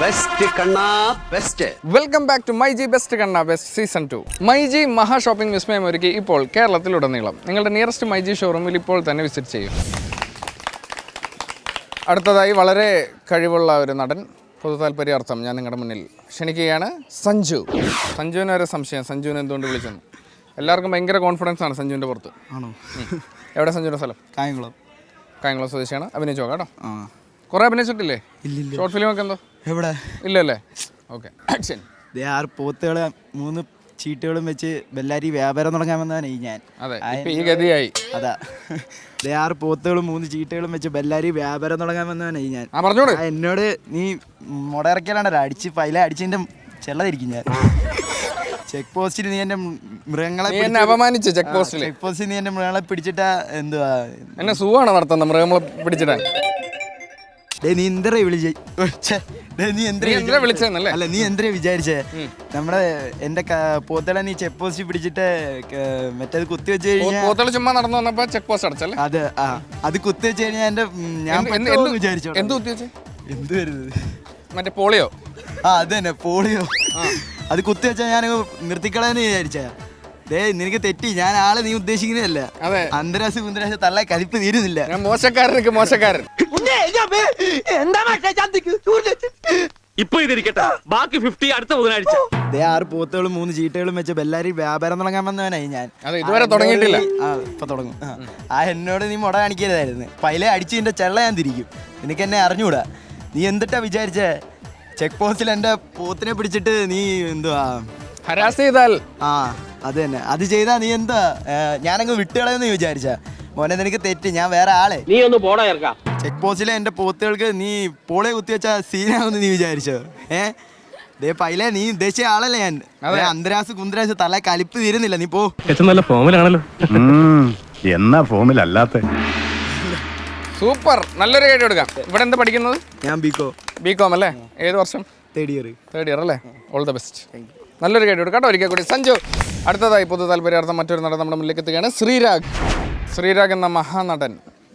Best കണ്ണാ best. Welcome back to myG best കണ്ണ best season 2. MyG മഹാ ഷോപ്പിംഗ് വിസ്മയം ഒരുക്കി ഇപ്പോൾ കേരളത്തിലുടനീളം. നിങ്ങളുടെ നിയറസ്റ്റ് മൈജി ഷോറൂമിൽ ഇപ്പോൾ തന്നെ വിസിറ്റ് ചെയ്യും. അടുത്തതായി വളരെ കഴിവുള്ള ഒരു നടൻ പൊതു താല്പര്യാർത്ഥം ഞാൻ നിങ്ങളുടെ മുന്നിൽ ക്ഷണിക്കുകയാണ്. സഞ്ജുവിന് ഒരു സംശയം, സഞ്ജുവിന് എന്തുകൊണ്ട് വിളിച്ചെന്ന്. എല്ലാവർക്കും ഭയങ്കര കോൺഫിഡൻസ് ആണ് സഞ്ജുവിൻ്റെ പുറത്ത്. ആണോ? എവിടെ സഞ്ജുവിൻ്റെ സ്ഥലം? കായംകുളം സ്വദേശിയാണ്. അഭിനയിച്ചോ കേട്ടോ. കുറേ അഭിനയിച്ചിട്ടില്ലേ? ഷോർട്ട് ഫിലിമൊക്കെ എന്തോ എവിടെ ഇല്ലല്ലേ? Okay, action. പോത്തുകള് 3 ചീട്ടുകളും വെച്ച് ബെല്ലാരി വ്യാപാരം തുടങ്ങാൻ വന്നതാണ് ഞാൻ. അതെ, ഈ ഗതിയായി. അതാ, 6 പോത്തുകളും 3 ചീട്ടുകളും വെച്ച് ബെല്ലാരി വ്യാപാരം തുടങ്ങാൻ വന്നതാണ് ഞാൻ. പറഞ്ഞോട്. എന്നോട് നീ മുടയിറക്കിയാലാണ്ടല്ലോ അടിച്ച് പൈല അടിച്ചതിന്റെ ചെള്ളതിരിക്കും ഞാൻ. ചെക്ക് പോസ്റ്റിൽ നീ എന്റെ മൃഗങ്ങളെ അപമാനിച്ചു. ചെക്ക് പോസ്റ്റിൽ നീ എന്റെ മൃഗങ്ങളെ പിടിച്ചിട്ടാ എന്തുവാ എന്നെ സുഖമാണ് നടത്തുന്നത്. മൃഗങ്ങളെ പിടിച്ചിട്ടാ നീ എന്തര വിളിച്ചെന്നല്ലേ? അല്ല, നീ എന്തര വിചാരിച്ചേ? നമ്മുടെ എന്റെ പോത്തള നീ ചെക്ക് പോസ്റ്റ് പിടിച്ചിട്ട് മറ്റേത് കുത്തി വെച്ച് കഴിഞ്ഞാൽ ചുമ്മാ നടന്നു വന്നപ്പോ ചെക്ക് പോസ്റ്റ് അടച്ചല്ലേ? അത് കുത്തി വെച്ച് കഴിഞ്ഞാൽ ഞാൻ വിചാരിച്ചു എന്ത് കുത്തി വെച്ച്? എന്ത് വരുന്നത്? മറ്റേ പോളിയോ? അത് തന്നെ, പോളിയോ. അത് കുത്തി വെച്ചാൽ ഞാൻ നിർത്തിക്കളയെന്ന് വിചാരിച്ചാ. നിനക്ക് തെറ്റി. ഞാൻ ആളെ നീ ഉദ്ദേശിക്കുന്നതല്ല. അന്തരാശ കുന്തരാശ തള്ള കലിപ്പ് തീരുന്നില്ല. ഞാൻ മോശക്കാരൻ. ഇപ്പൊ ഇതിരിക്കട്ടെ, ബാക്കി 50 അടുത്ത ബുധനാഴ്ച. 6 പോത്തുകളും 3 ചീട്ടുകളും വെച്ച് ബെല്ലാരി വ്യാപാരം തുടങ്ങാൻ വന്നവനായി ഞാൻ. ഇതുവരെ തുടങ്ങിയിട്ടില്ല. ഇപ്പൊ തുടങ്ങും. എന്നോട് നീ മുട കാണിക്കരുതായിരുന്നു. പൈല അടിച്ചതിന്റെ ചെള്ള ഞാൻ തിരിക്കും. നിനക്ക് എന്നെ അറിഞ്ഞൂടാ. നീ എന്തിട്ടാ വിചാരിച്ചേ? ചെക്ക് പോസ്റ്റിൽ എന്റെ പോത്തിനെ പിടിച്ചിട്ട് നീ എന്തുവാ ഹരാസ് ചെയ്താൽ? അത് തന്നെ. അത് ചെയ്താ നീ എന്താ ഞാനങ്ങ് വിട്ടുകളയെന്ന് വിചാരിച്ചാ? മോനെ, നിനക്ക് തെറ്റി. ഞാൻ വേറെ ആളെ. നീ ഒന്ന് പോടാ ചേർക്കാം. ചെക്ക് പോസ്റ്റിലെ എന്റെ പോത്തുകൾക്ക് നീ പോളെ കുത്തിവെച്ചാ സീനാവെന്ന് നീ വിചാരിച്ചോ? പൈല നീ ഉദ്ദേശിച്ച ആളല്ലേ ഞാൻ. അന്തരാസ് കുന്തരാസ് തല കലിപ്പ് തീരുന്നില്ല. നീ പോ. നല്ല ഫോമിലാണല്ലോ. എന്നാ ഫോമിലല്ലാത്ത. സൂപ്പർ, നല്ലൊരു കേട്ട് എടുക്കാം. ഇവിടെ എന്താ പഠിക്കുന്നത്? ഞാൻ ബികോം അല്ലേ? ഏത് വർഷം? തേർഡ് ഇയർ അല്ലേ? All the best. നല്ലൊരു കേട്ട് എടുക്കാം. ഒരിക്കൽ കൂടി സഞ്ജു. അടുത്തതായി പൊതു താല്പര്യാർത്ഥം മറ്റൊരു നടൻ നമ്മുടെ മുന്നിലേക്ക് എത്തുകയാണ്. ശ്രീരാഗ് എന്ന മഹാനടൻ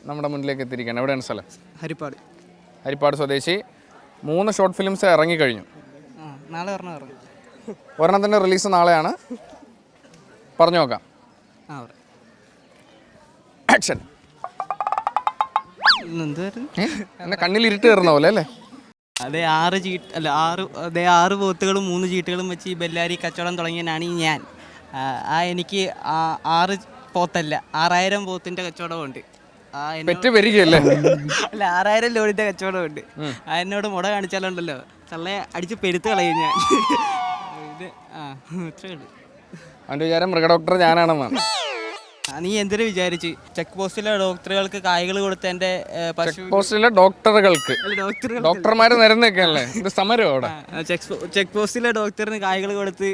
നമ്മുടെ മുന്നിലേക്ക് എത്തിയിരിക്കുകയാണ്. എവിടെയാണ് സ്ഥലം? ഹരിപ്പാട് സ്വദേശി. 3 ഷോർട്ട് ഫിലിംസ് ഇറങ്ങിക്കഴിഞ്ഞു. ഒരെണ്ണത്തിൻ്റെ റിലീസ് നാളെയാണ്. പറഞ്ഞു നോക്കാം. ആക്ഷൻ. എന്നെ കണ്ണിൽ ഇരുട്ട് കയറുന്ന പോലെ അല്ലേ? അതെ, 6 പോത്തുകളും 3 ചീട്ടുകളും വെച്ച് ഈ ബെല്ലാരി കച്ചവടം തുടങ്ങിയനാണ് ഞാൻ. എനിക്ക് 6 പോത്തല്ല, 6000 പോത്തിൻ്റെ കച്ചവടമുണ്ട്. പെറ്റ് വരികയല്ലേ? അല്ല, 6000 ലോഡിൻ്റെ കച്ചവടമുണ്ട്. എന്നോട് മുട കാണിച്ചാലുണ്ടല്ലോ തള്ളയെ അടിച്ച് പെരുത്ത് കളയും ഞാൻ. ഇത് അവൻ്റെ വിചാരം മൃഗഡോക്ടർ ഞാനാണെന്നാണ്. നീ എന്തിനു വിചാരിച്ച്? ചെക്ക് പോസ്റ്റിലെ ഡോക്ടറുകൾക്ക് കായ്കൾ കൊടുത്ത എൻ്റെ ചെക്ക് പോസ്റ്റിലെ ഡോക്ടർമാര് നിരന്നൊക്കെയല്ലേ? ഇത് സമരം അവിടെ. ചെക്ക് പോസ്റ്റിലെ ഡോക്ടറിന് കായ്കൾ കൊടുത്ത്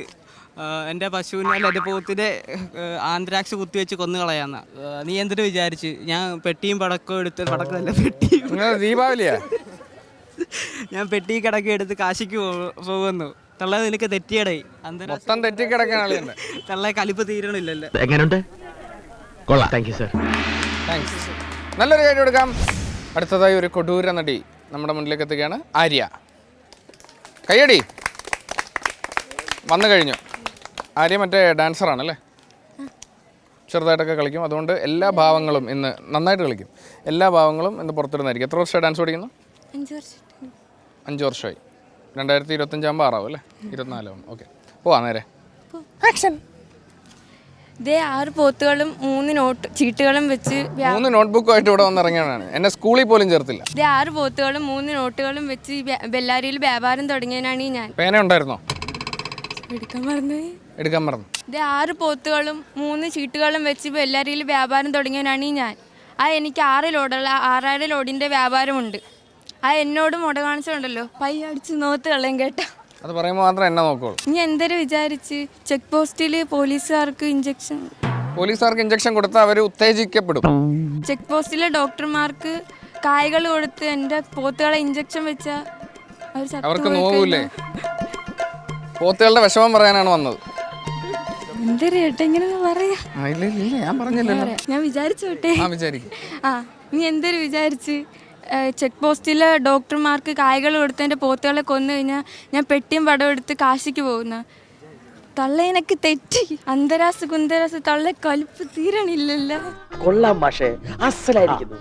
എൻ്റെ പശുവിനെ അല്ല എൻ്റെ പോത്തിൻ്റെ ആന്ത്രാക്സ് കുത്തിവെച്ച് കൊന്നു കളയാന്ന. നീ എന്തിനു വിചാരിച്ച്? ഞാൻ പെട്ടിയും പടക്കവും എടുത്ത്, പടക്കമല്ല പെട്ടിയും, ദീപാവലിയാ, ഞാൻ പെട്ടി കിടക്കി എടുത്ത് കാശിക്ക് പോകുന്നു. തള്ള നിനക്ക് തെറ്റിയടേ. മൊത്തം തെറ്റിക്കിടക്കാണ്. തള്ള കലിപ്പ് തീരണില്ലല്ലോ. എങ്ങനെയുണ്ട്? കൊള്ളാം. Thank you sir. താങ്ക്സ്. നല്ലൊരു കാര്യം എടുക്കാം. അടുത്തതായി ഒരു കൊടൂര നടി നമ്മുടെ മുന്നിലേക്ക് എത്തുകയാണ്. ആര്യ. കയ്യടി. വന്നു കഴിഞ്ഞു. ആര്യ മറ്റേ ഡാൻസറാണല്ലേ? ചെറുതായിട്ടൊക്കെ കളിക്കും. അതുകൊണ്ട് എല്ലാ ഭാവങ്ങളും ഇന്ന് നന്നായിട്ട് കളിക്കും. എല്ലാ ഭാവങ്ങളും ഇന്ന് പുറത്തിരുന്നായിരിക്കും. എത്ര വർഷമായി ഡാൻസ് പഠിക്കുന്നു? 5 വർഷമായി. 2025 ആകുമ്പോൾ 6 ആവും അല്ലേ? 24 ആവും. ഓക്കെ, പോവാ നേരെ. ആക്ഷൻ. 6 പോത്തുകളും 3 ചീട്ടുകളും വെച്ച് 3 നോട്ട്ബുക്കുമായിട്ട് ഇവിടെ വന്നിറങ്ങിയാണ്. എന്നെ സ്കൂളിൽ പോലും ചേർത്തില്ല. 6 പോത്തുകളും 3 നോട്ടുകളും വെച്ച് ബെല്ലാരിയിൽ വ്യാപാരം തുടങ്ങിയനാണ് ഞാൻ. പേന ഉണ്ടായിരുന്നോ? എടുക്കാൻ മറന്നു. 6 പോത്തുകളും 3 ചീട്ടുകളും വെച്ച് ബെല്ലാരിയിൽ വ്യാപാരം തുടങ്ങിയനാണ് ഞാൻ. എനിക്ക് 6000 ലോഡിൻ്റെ വ്യാപാരമുണ്ട്. എന്നോട് മുട കാണിച്ചുണ്ടല്ലോ പൈ അടിച്ച് നോത്ത് കളയും കേട്ടോ. അത് പറയുമ്പോൾ മാത്രം എന്നെ നോക്കുള്ളൂ. നീ എന്തൊരു വിചാരിച്ച്? ചെക്ക് പോസ്റ്റിൽ പോലീസുകാർക്ക് ഇഞ്ചക്ഷൻ കൊടുത്താൽ അവർ ഉത്തേജിക്കപ്പെടും. ചെക്ക് പോസ്റ്റിലെ ഡോക്ടർമാർക്ക് കായ്കൾ കൊടുത്ത് എൻ്റെ പോത്തുകളെ ഇഞ്ചക്ഷൻ വെച്ചാൽ അവർക്ക് നോവൂലേ? പോത്തുകളുടെ വിഷമം പറയാനാണ് വന്നത്. ഞാൻ വിചാരിച്ചോട്ടെ. നീ എന്തൊരു വിചാരിച്ച്? ചെക്ക് പോസ്റ്റിൽ ഡോക്ടർമാർക്ക് കായ്കൾ കൊടുത്തതിൻ്റെ പോത്തുകളെ കൊന്നു കഴിഞ്ഞാൽ ഞാൻ പെട്ടിയും പടവും എടുത്ത് കാശിക്ക് പോകുന്ന തള്ള എനിക്ക് തെറ്റി. അന്തരാസ് കുന്തരാസ് തള്ള കലിപ്പ് തീരണില്ലല്ലോ. കൊള്ളാം മാഷേ, അസലായിരിക്കുന്നു.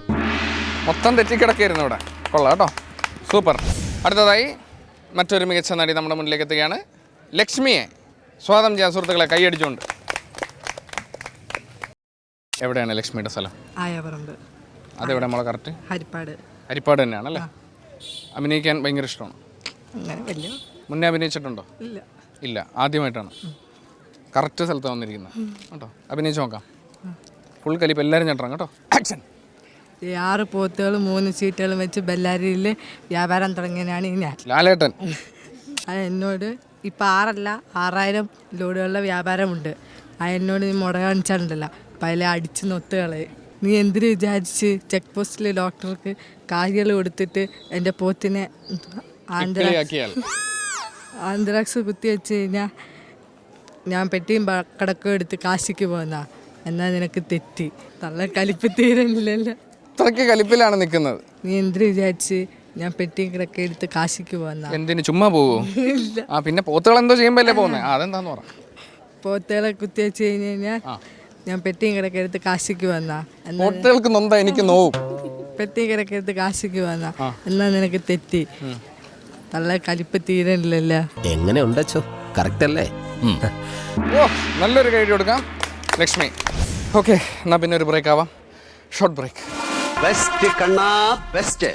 മൊത്തം തെറ്റിക്കിടക്കായിരുന്നു ഇവിടെ. കൊള്ളാം കേട്ടോ, സൂപ്പർ. അടുത്തതായി മറ്റൊരു മികച്ച നടി നമ്മുടെ മുന്നിലേക്ക് എത്തുകയാണ്. ലക്ഷ്മിയെ സ്വാഗതം ചെയ്യാൻ സുഹൃത്തുക്കളെ കൈയടിച്ചുകൊണ്ട്. എവിടെയാണ് ലക്ഷ്മിയുടെ സ്ഥലം? ആയപറമ്പ്. അതെവിടെ നമ്മളെ കറക്റ്റ്? ഹരിപ്പാട്. ഹരിപ്പാട് തന്നെയാണല്ലേ? അഭിനയിക്കാൻ ഭയങ്കര ഇഷ്ടമാണ്. അങ്ങനെ വലിയ മുന്നേ അഭിനയിച്ചിട്ടുണ്ടോ? ഇല്ല. ഇല്ല, ആദ്യമായിട്ടാണ്. കറക്റ്റ് സ്ഥലത്ത് വന്നിരിക്കുന്നത് കേട്ടോ. അഭിനയിച്ച് നോക്കാം. ഫുൾ കലിപ്പ് എല്ലാവരും ഞെട്ടണം കേട്ടോ. ആക്ഷൻ. 6 പോത്തുകളും 3 സീറ്റുകളും വെച്ച് ബെല്ലാരിയിൽ വ്യാപാരം തുടങ്ങിയതാണ് ഞാൻ. ലാലേട്ടൻ. അത് എന്നോട് ഇപ്പം 6 അല്ല 6000 ലോഡുകളുടെ വ്യാപാരമുണ്ട്. അത് എന്നോട് നീ മുട കാണിച്ചാലുണ്ടല്ലോ പല അടിച്ച് നൊത്തുകളെ. നീ എന്തിനു വിചാരിച്ച് ചെക്ക് പോസ്റ്റിൽ ഡോക്ടർക്ക് കായ്കൾ കൊടുത്തിട്ട് എൻ്റെ പോത്തിനെ ആന്ത്രാക്സ് കുത്തി വെച്ച് കഴിഞ്ഞാൽ ഞാൻ പെട്ടിയും കടക്കും എടുത്ത് കാശിക്ക് പോകുന്ന. എന്നാൽ നിനക്ക് തെറ്റി. തള്ള കലിപ്പ് തീരണില്ലല്ലോ. ഇത്രയ്ക്ക് കലിപ്പിലാണ് നിൽക്കുന്നത്. നീ എന്തിനു വിചാരിച്ച് ഞാൻ പെട്ടിയും കിടക്കെ എടുത്ത് കാശിക്ക് പോകുന്ന. എന്തിന് ചുമ്മാ പോവോ? ആ പിന്നെ പോത്തുകൾ എന്തോ ചെയ്യുമ്പോൾ അല്ലേ പോകുന്നത്? അതെന്താന്ന് പറ. പോത്തുകളെ കുത്തി വെച്ച് കഴിഞ്ഞ് കഴിഞ്ഞാൽ ഞാൻ പെട്ടിയും കിടക്കെ എടുത്ത് കാശിക്ക് വന്ന. പോത്തുകൾക്ക് നൊന്താ എനിക്ക് നോവും. പെട്ടിയും കിടക്കെ എടുത്ത് കാശിക്ക് വന്ന. എന്നാൽ നിനക്ക് തെറ്റി. തള്ള കലിപ്പ് തീരണില്ലല്ലോ. എങ്ങനെ ഉണ്ടോ? കറക്റ്റ് അല്ലേ? ഓ, നല്ലൊരു കൈ കൊടുക്കാം ലക്ഷ്മി. ഓക്കെ, എന്നാൽ പിന്നെ ഒരു ബ്രേക്ക് ആവാം. Short break. ബെസ്റ്റ് കണ്ണാ ബെസ്റ്റ്.